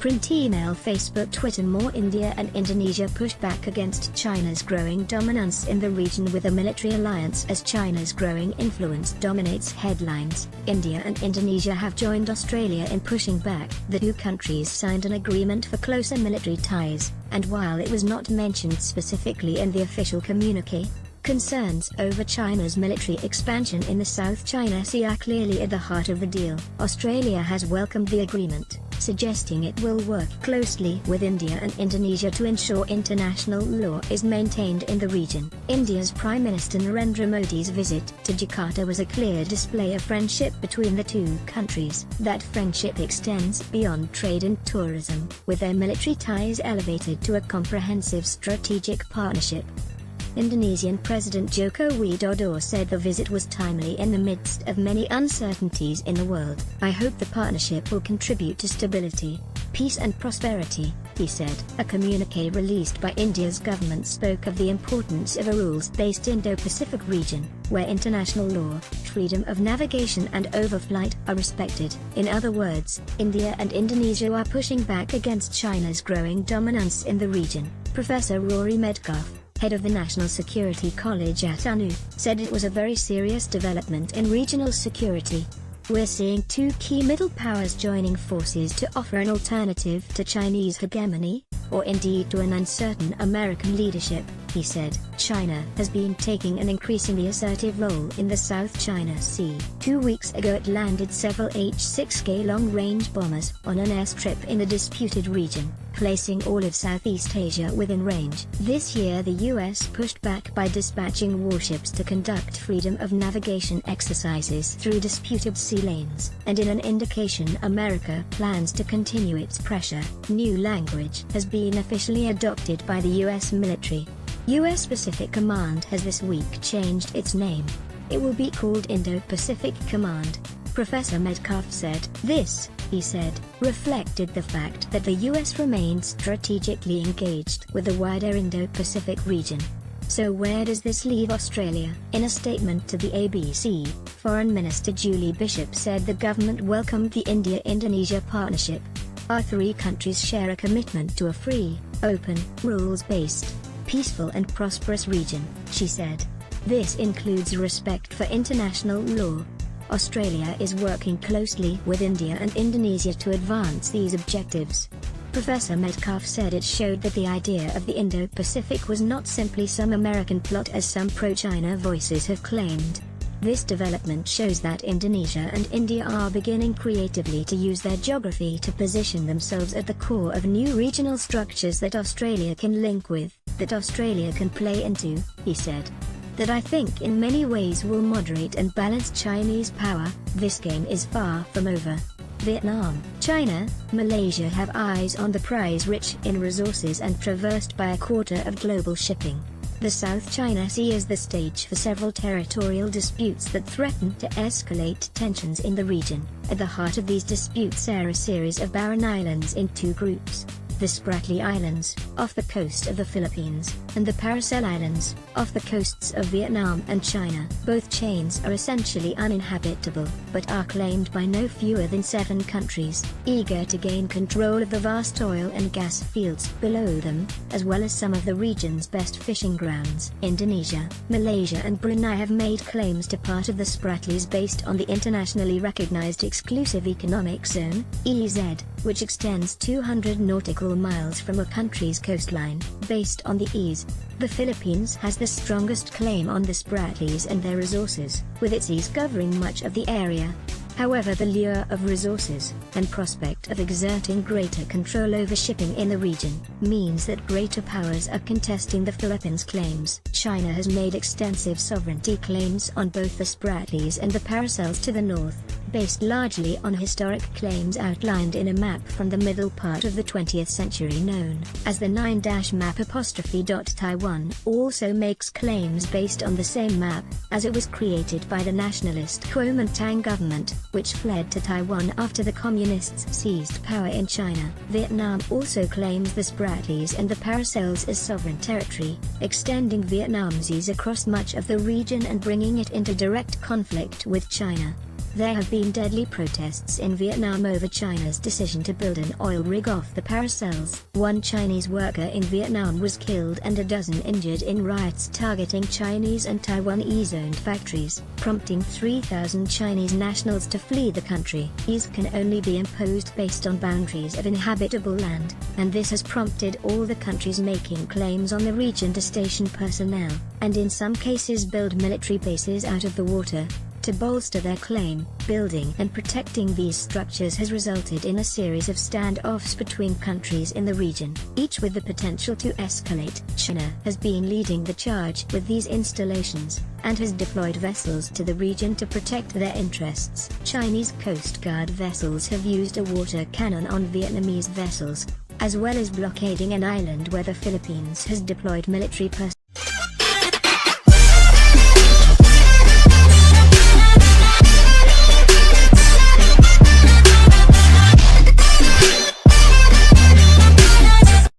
Print, email, Facebook, Twitter. More. India and Indonesia push back against China's growing dominance in the region with a military alliance as China's growing influence dominates headlines. India and Indonesia have joined Australia in pushing back. The two countries signed an agreement for closer military ties, and while it was not mentioned specifically in the official communique, concerns over China's military expansion in the South China Sea are clearly at the heart of the deal. Australia has welcomed the agreement, suggesting it will work closely with India and Indonesia to ensure international law is maintained in the region. India's Prime Minister Narendra Modi's visit to Jakarta was a clear display of friendship between the two countries. That friendship extends beyond trade and tourism, with their military ties elevated to a comprehensive strategic partnership. Indonesian President Joko Widodo said the visit was timely in the midst of many uncertainties in the world. "I hope the partnership will contribute to stability, peace and prosperity," he said. A communique released by India's government spoke of the importance of a rules-based Indo-Pacific region, where international law, freedom of navigation and overflight are respected. In other words, India and Indonesia are pushing back against China's growing dominance in the region. Professor Rory Medcalf, head of the National Security College at UNU, said it was a very serious development in regional security. "We're seeing two key middle powers joining forces to offer an alternative to Chinese hegemony, or indeed to an uncertain American leadership," he said. China has been taking an increasingly assertive role in the South China Sea. 2 weeks ago it landed several H-6K long-range bombers on an airstrip in the disputed region, placing all of Southeast Asia within range. This year the US pushed back by dispatching warships to conduct freedom of navigation exercises through disputed sea lanes, and in an indication America plans to continue its pressure, new language has been officially adopted by the US military. US Pacific Command has this week changed its name. It will be called Indo-Pacific Command. Professor Medcalf said. "This," he said, reflected the fact that the US remained strategically engaged with the wider Indo-Pacific region. So where does this leave Australia? In a statement to the ABC, Foreign Minister Julie Bishop said the government welcomed the India-Indonesia partnership. "Our three countries share a commitment to a free, open, rules-based, peaceful and prosperous region," she said. "This includes respect for international law. Australia is working closely with India and Indonesia to advance these objectives." Professor Medcalf said it showed that the idea of the Indo-Pacific was not simply some American plot as some pro-China voices have claimed. This development shows that Indonesia and India are beginning creatively to use their geography to position themselves at the core of new regional structures that Australia can link with, that Australia can play into, he said. "That I think in many ways will moderate and balance Chinese power. This game is far from over." Vietnam, China, Malaysia have eyes on the prize rich in resources and traversed by a quarter of global shipping. The South China Sea is the stage for several territorial disputes that threaten to escalate tensions in the region. At the heart of these disputes are a series of barren islands in two groups: the Spratly Islands, off the coast of the Philippines, and the Paracel Islands, off the coasts of Vietnam and China. Both chains are essentially uninhabitable, but are claimed by no fewer than 7 countries, eager to gain control of the vast oil and gas fields below them, as well as some of the region's best fishing grounds. Indonesia, Malaysia and Brunei have made claims to part of the Spratlys based on the internationally recognized Exclusive Economic Zone, EEZ, which extends 200 nautical miles from a country's coastline. Based on the EEZ, the Philippines has the strongest claim on the Spratlys and their resources, with its EEZ covering much of the area. However, the lure of resources, and prospect of exerting greater control over shipping in the region, means that greater powers are contesting the Philippines' claims. China has made extensive sovereignty claims on both the Spratlys and the Paracels to the north, based largely on historic claims outlined in a map from the middle part of the 20th century known as the 9-map. Taiwan also makes claims based on the same map, as it was created by the nationalist Kuomintang government, which fled to Taiwan after the communists seized power in China. Vietnam also claims the Spratlys and the Paracels as sovereign territory, extending Vietnam's seas across much of the region and bringing it into direct conflict with China. There have been deadly protests in Vietnam over China's decision to build an oil rig off the Paracels. One Chinese worker in Vietnam was killed and a dozen injured in riots targeting Chinese and Taiwanese-owned factories, prompting 3,000 Chinese nationals to flee the country. These can only be imposed based on boundaries of inhabitable land, and this has prompted all the countries making claims on the region to station personnel, and in some cases build military bases out of the water. To bolster their claim, building and protecting these structures has resulted in a series of standoffs between countries in the region, each with the potential to escalate. China has been leading the charge with these installations, and has deployed vessels to the region to protect their interests. Chinese Coast Guard vessels have used a water cannon on Vietnamese vessels, as well as blockading an island where the Philippines has deployed military personnel.